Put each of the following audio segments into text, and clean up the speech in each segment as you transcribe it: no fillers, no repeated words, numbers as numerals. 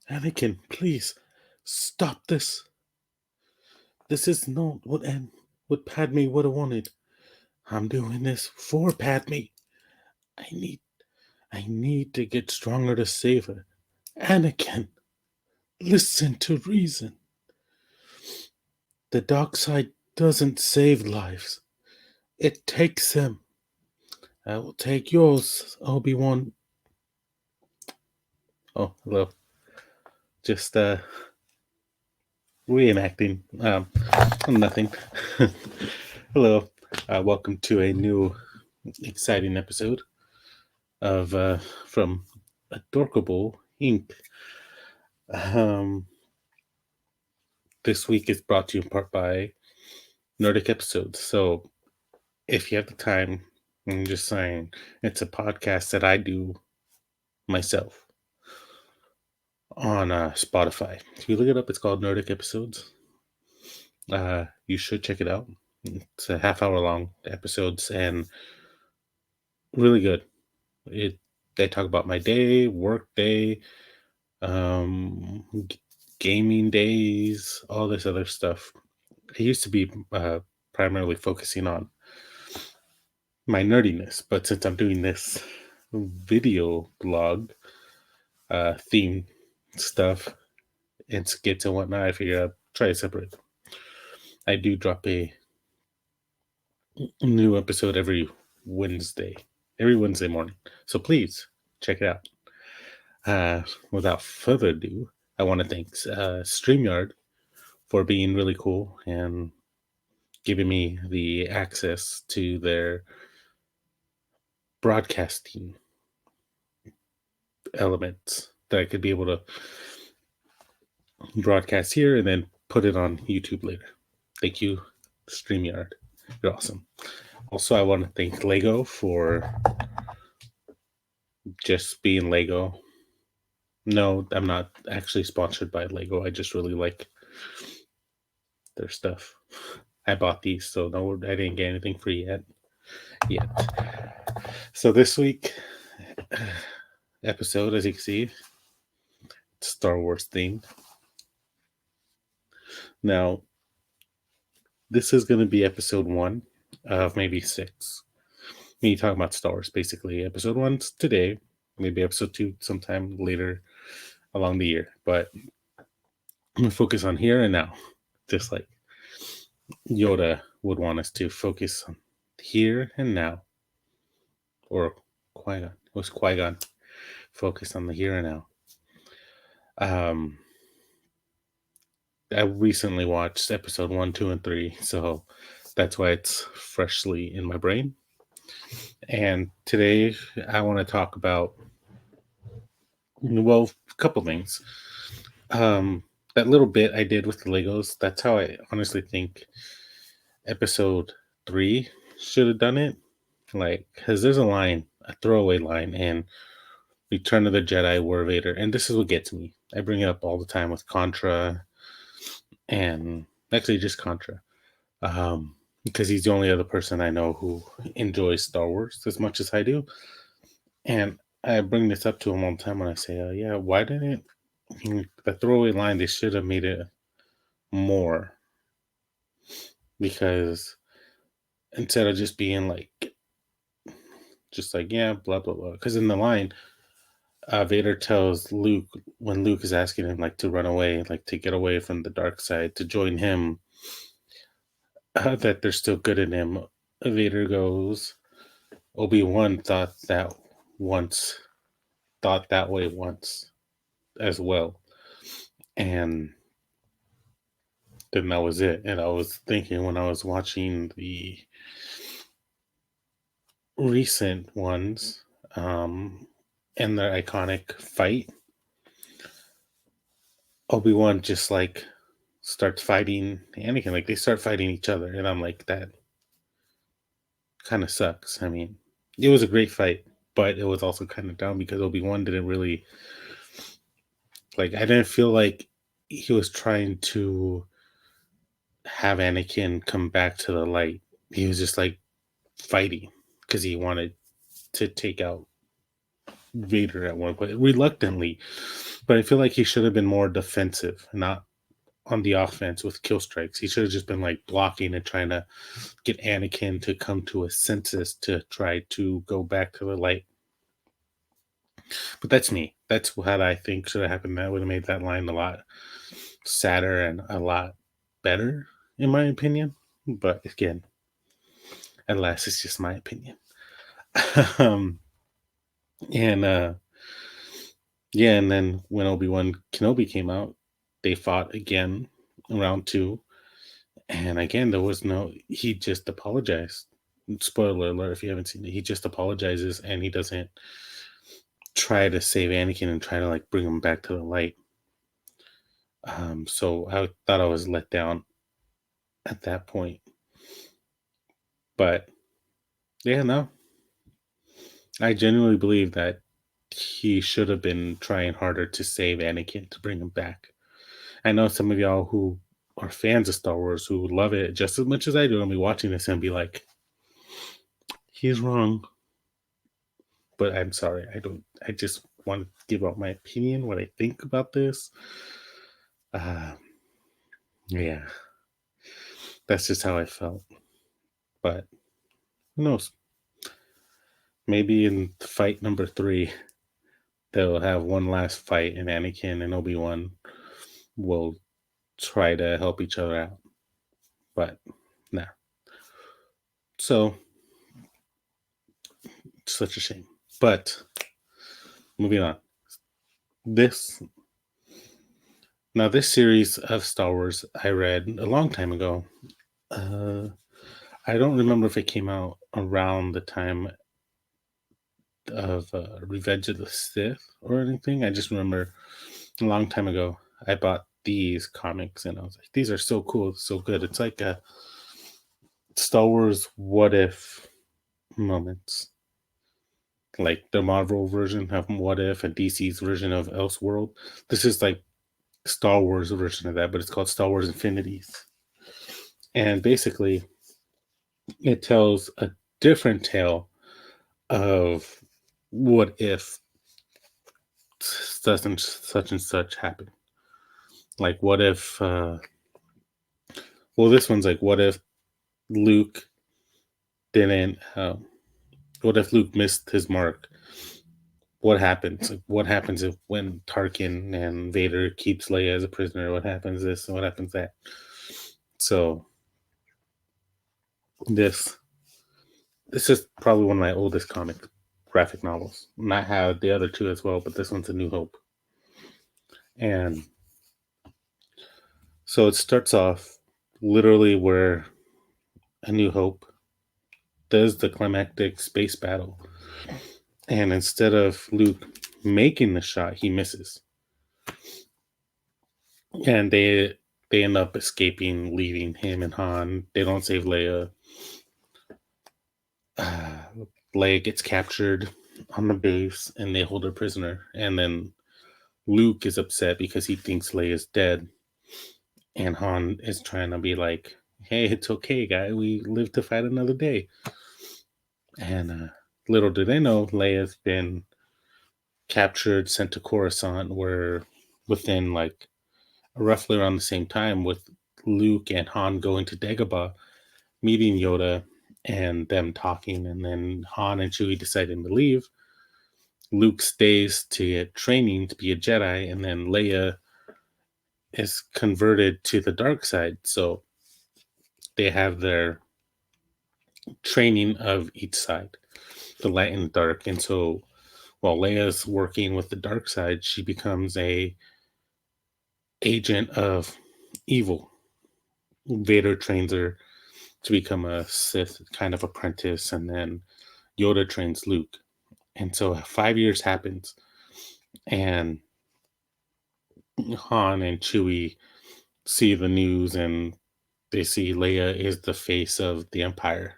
Anakin, please stop this. This is not what Padme would have wanted. I'm doing this for Padme. I need I need to get stronger to save her. Anakin, listen to reason. The dark side doesn't save lives. It takes them. I will take yours, Obi-Wan. Oh, hello. Just reenacting. Nothing. Hello. Welcome to a new exciting episode of from Adorkable Inc. Um, this week is brought to you in part by Nordic Episodes. So if you have the time, I'm just saying it's a podcast that I do myself on Spotify. If you look it up, it's called Nordic Episodes. You should check it out. It's a half-hour long episodes and really good. They talk about my day, work day, gaming days, all this other stuff. I used to be primarily focusing on my nerdiness, but since I'm doing this video blog theme stuff and skits and whatnot, I figured I'd try to separate them. I do drop a new episode every Wednesday morning. So please check it out. Without further ado, I want to thank StreamYard for being really cool and giving me the access to their broadcasting elements that I could be able to broadcast here and then put it on YouTube later. Thank you, StreamYard. You're awesome. Also, I want to thank Lego for just being Lego. No, I'm not actually sponsored by Lego. I just really like their stuff. I bought these, so no, I didn't get anything free yet. So this week episode, as you can see, it's Star Wars themed. Now, this is going to be episode 1 of maybe 6. Me talking about Star Wars, basically. Episode 1's today, maybe episode 2 sometime later along the year. But I'm going to focus on here and now, just like Yoda would want us to focus on here and now. Or Qui-Gon. It was Qui-Gon. Focus on the here and now. I recently watched episode 1, 2, and 3, so that's why it's freshly in my brain. And today I want to talk about, well, a couple things. That little bit I did with the Legos, that's how I honestly think episode 3 should have done it. Like, because there's a throwaway line in Return of the Jedi War Vader, and this is what gets me. I bring it up all the time with Contra, and actually just Contra. Because he's the only other person I know who enjoys Star Wars as much as I do. And I bring this up to him all the time when I say, yeah, why didn't the throwaway line, they should have made it more. Because instead of just being yeah, blah, blah, blah. Because in the line, Vader tells Luke, when Luke is asking him to run away, to get away from the dark side, to join him, that they're still good in him. Vader goes, Obi-Wan thought that way once as well. And then that was it. And I was thinking when I was watching the recent ones, and their iconic fight, Obi-Wan just starts fighting Anakin. They start fighting each other. And I'm like, that kind of sucks. I mean, it was a great fight, but it was also kind of dumb because Obi-Wan didn't really, I didn't feel like he was trying to have Anakin come back to the light. He was just fighting because he wanted to take out Vader at one point, reluctantly. But I feel like he should have been more defensive, not on the offense with kill strikes. He should have just been like blocking and trying to get Anakin to come to a senses to try to go back to the light. But that's me. That's what I think should have happened. That would have made that line a lot sadder and a lot better, in my opinion. But again, at last, it's just my opinion. um, and yeah, and then when Obi-Wan Kenobi came out, they fought again in round two. And again, there was no, he just apologized. Spoiler alert if you haven't seen it. He just apologizes and he doesn't try to save Anakin and try to like bring him back to the light. So I thought I was let down at that point. But yeah, no, I genuinely believe that he should have been trying harder to save Anakin to bring him back. I know some of y'all who are fans of Star Wars who love it just as much as I do. I'll be watching this and be like, he's wrong. But I'm sorry, I don't. I just want to give out my opinion, what I think about this. Uh, yeah, that's just how I felt. But who knows? Maybe in fight number 3, they'll have one last fight, and Anakin and Obi-Wan will try to help each other out. But nah. So such a shame. But moving on. This this series of Star Wars I read a long time ago. Uh, I don't remember if it came out around the time of Revenge of the Sith or anything. I just remember a long time ago I bought these comics and I was like, these are so cool, so good. It's like a Star Wars what if moments. Like the Marvel version of What If and DC's version of Elseworld. This is like Star Wars version of that, but it's called Star Wars Infinities. And basically, it tells a different tale of what if such and such happened. Like, what if, well, this one's like, what if Luke didn't, what if Luke missed his mark? What happens? Like, what happens if when Tarkin and Vader keeps Leia as a prisoner? What happens this and what happens that? So this this is probably one of my oldest comic graphic novels. And I have the other two as well, but this one's A New Hope. And so it starts off literally where A New Hope does the climactic space battle. And instead of Luke making the shot, he misses. And they end up escaping, leaving him and Han. They don't save Leia. Leia gets captured on the base and they hold her prisoner. And then Luke is upset because he thinks Leia's dead. And Han is trying to be like, hey, it's okay, guy. We live to fight another day. And little do they know, Leia's been captured, sent to Coruscant, where within like roughly around the same time with Luke and Han going to Dagobah, meeting Yoda and them talking, and then Han and Chewie deciding to leave. Luke stays to get training to be a Jedi, and then Leia is converted to the dark side. So they have their training of each side, the light and the dark. And so while Leia's working with the dark side, she becomes a agent of evil. Vader trains her to become a Sith kind of apprentice, and then Yoda trains Luke. And so 5 years happens, and Han and Chewie see the news, and they see Leia is the face of the Empire.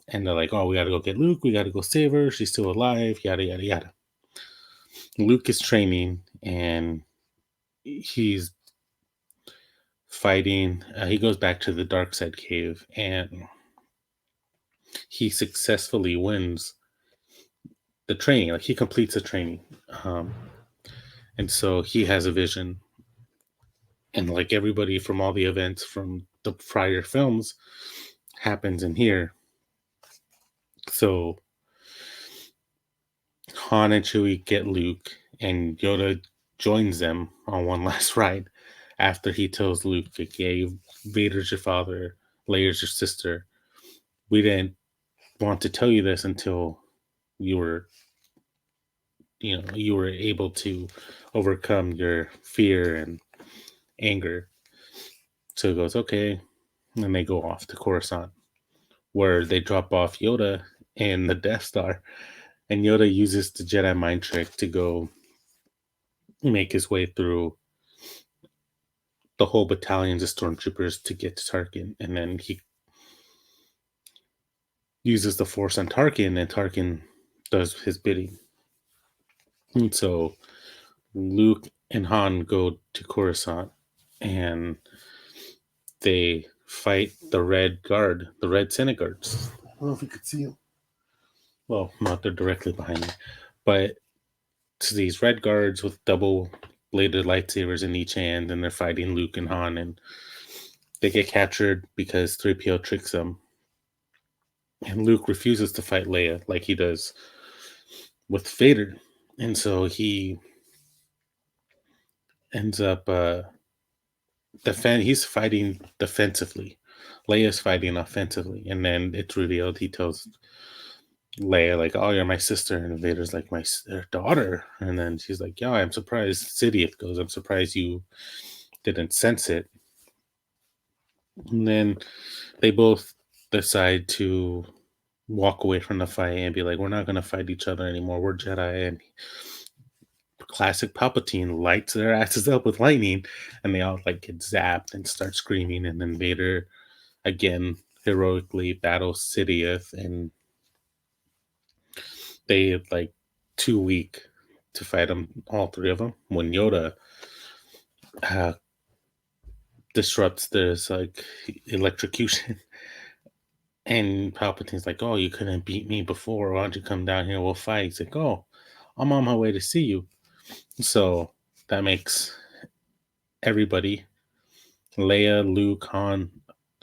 And they're like, oh, we got to go get Luke. We got to go save her. She's still alive, yada, yada, yada. Luke is training, and he's fighting. He goes back to the dark side cave, and he successfully wins the training. Like he completes the training, um, and so he has a vision, and like everybody from all the events from the prior films happens in here. So Han and Chewie get Luke, and Yoda joins them on one last ride after he tells Luke, like, "Yeah, Vader's your father, Leia's your sister. We didn't want to tell you this until you were, you were able to overcome your fear and anger." So he goes, "Okay," and they go off to Coruscant, where they drop off Yoda and the Death Star, and Yoda uses the Jedi mind trick to go make his way through the whole battalions of stormtroopers to get to Tarkin, and then he uses the Force on Tarkin, and Tarkin does his bidding. And so Luke and Han go to Coruscant, and they fight the Red Guard, the Red Senate Guards. I don't know if you could see them. Well, not they're directly behind me, but it's these Red Guards with double bladed lightsabers in each hand, and they're fighting Luke and Han, and they get captured because 3PO tricks them. And Luke refuses to fight Leia like he does with Vader. And so he ends up he's fighting defensively. Leia's fighting offensively. And then it's revealed he tells Leia, like, "Oh, you're my sister." And Vader's like, "My daughter." And then she's like, "Yeah, I'm surprised." Sidious goes, "I'm surprised you didn't sense it." And then they both decide to walk away from the fight and be like, "We're not going to fight each other anymore. We're Jedi." And classic Palpatine lights their asses up with lightning, and they all like get zapped and start screaming. And then Vader again heroically battles Sidious, and they like too weak to fight them, all three of them. When Yoda uh, disrupts this like electrocution, and Palpatine's like, "Oh, you couldn't beat me before. Why don't you come down here? We'll fight." He's like, "Oh, I'm on my way to see you." So that makes everybody, Leia, Luke, Han,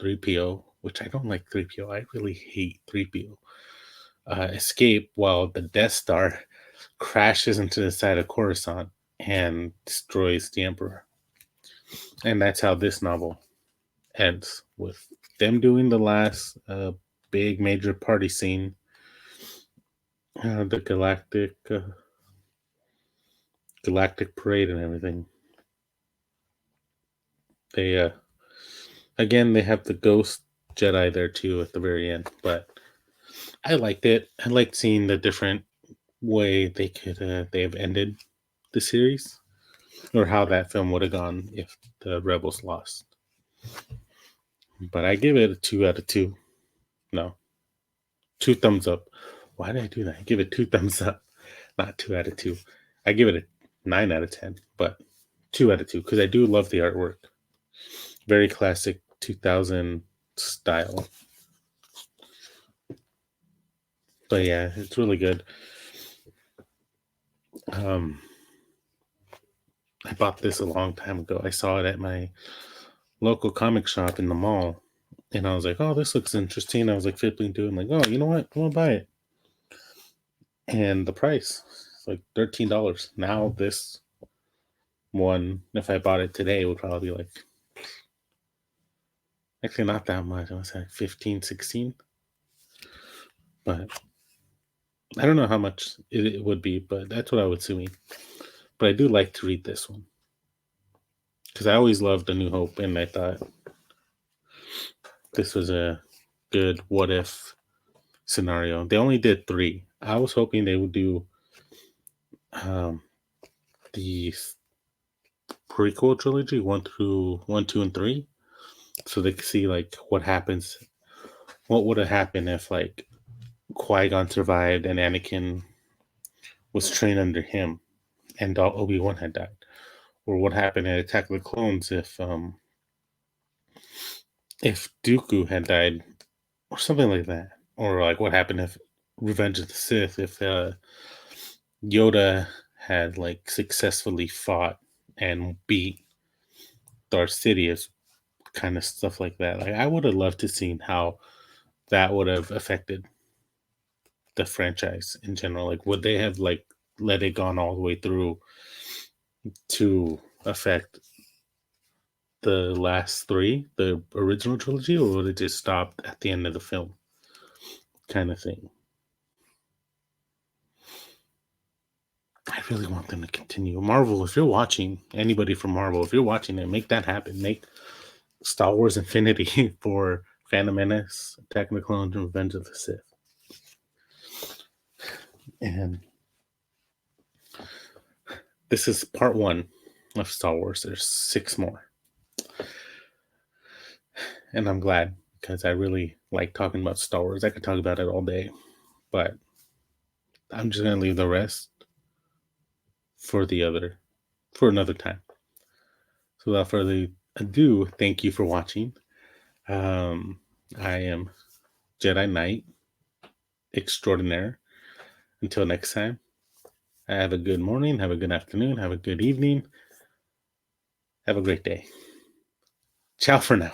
3PO, which I don't like 3PO. I really hate 3PO. Escape while the Death Star crashes into the side of Coruscant and destroys the Emperor. And that's how this novel ends, with them doing the last big major party scene, the galactic parade and everything. They again, they have the ghost Jedi there too at the very end, but I liked it. I liked seeing the different way they have ended the series, or how that film would have gone if the Rebels lost. But I give it a 2 out of 2. No, 2 thumbs up. Why did I do that? I give it 2 thumbs up, not 2 out of 2. I give it a 9 out of 10, but 2 out of 2 because I do love the artwork. Very classic 2000 style. But yeah, it's really good. Um, I bought this a long time ago. I saw it at my local comic shop in the mall, and I was like, "Oh, this looks interesting." I was like flipping through, and like, "Oh, you know what? I'm gonna buy it." And the price, it's like $13. Now this one, if I bought it today, would probably be like, actually not that much. I was like 15, 16. But I don't know how much it would be, but that's what I would assuming. But I do like to read this one because I always loved A New Hope, and I thought this was a good what if scenario. They only did 3. I was hoping they would do um, the prequel trilogy, 1, 2, and 3, so they could see like what happens. What would have happened if like Qui-Gon survived and Anakin was trained under him, and Obi-Wan had died, or what happened in Attack of the Clones if Dooku had died, or something like that, or like what happened if Revenge of the Sith, if Yoda had like successfully fought and beat Darth Sidious, kind of stuff like that. Like I would have loved to seen how that would have affected the franchise in general. Like would they have like let it gone all the way through to affect the last three, the original trilogy, or would it just stop at the end of the film, kind of thing? I really want them to continue. Marvel, if you're watching, anybody from Marvel, if you're watching it, make that happen. Make Star Wars Infinity for Phantom Menace, Attack of the Clones, and Revenge of the Sith. And this is part one of Star Wars. There's 6 more. And I'm glad because I really like talking about Star Wars. I could talk about it all day, but I'm just going to leave the rest for another time. So without further ado, thank you for watching. I am Jedi Knight extraordinaire. Until next time, have a good morning, have a good afternoon, have a good evening, have a great day. Ciao for now.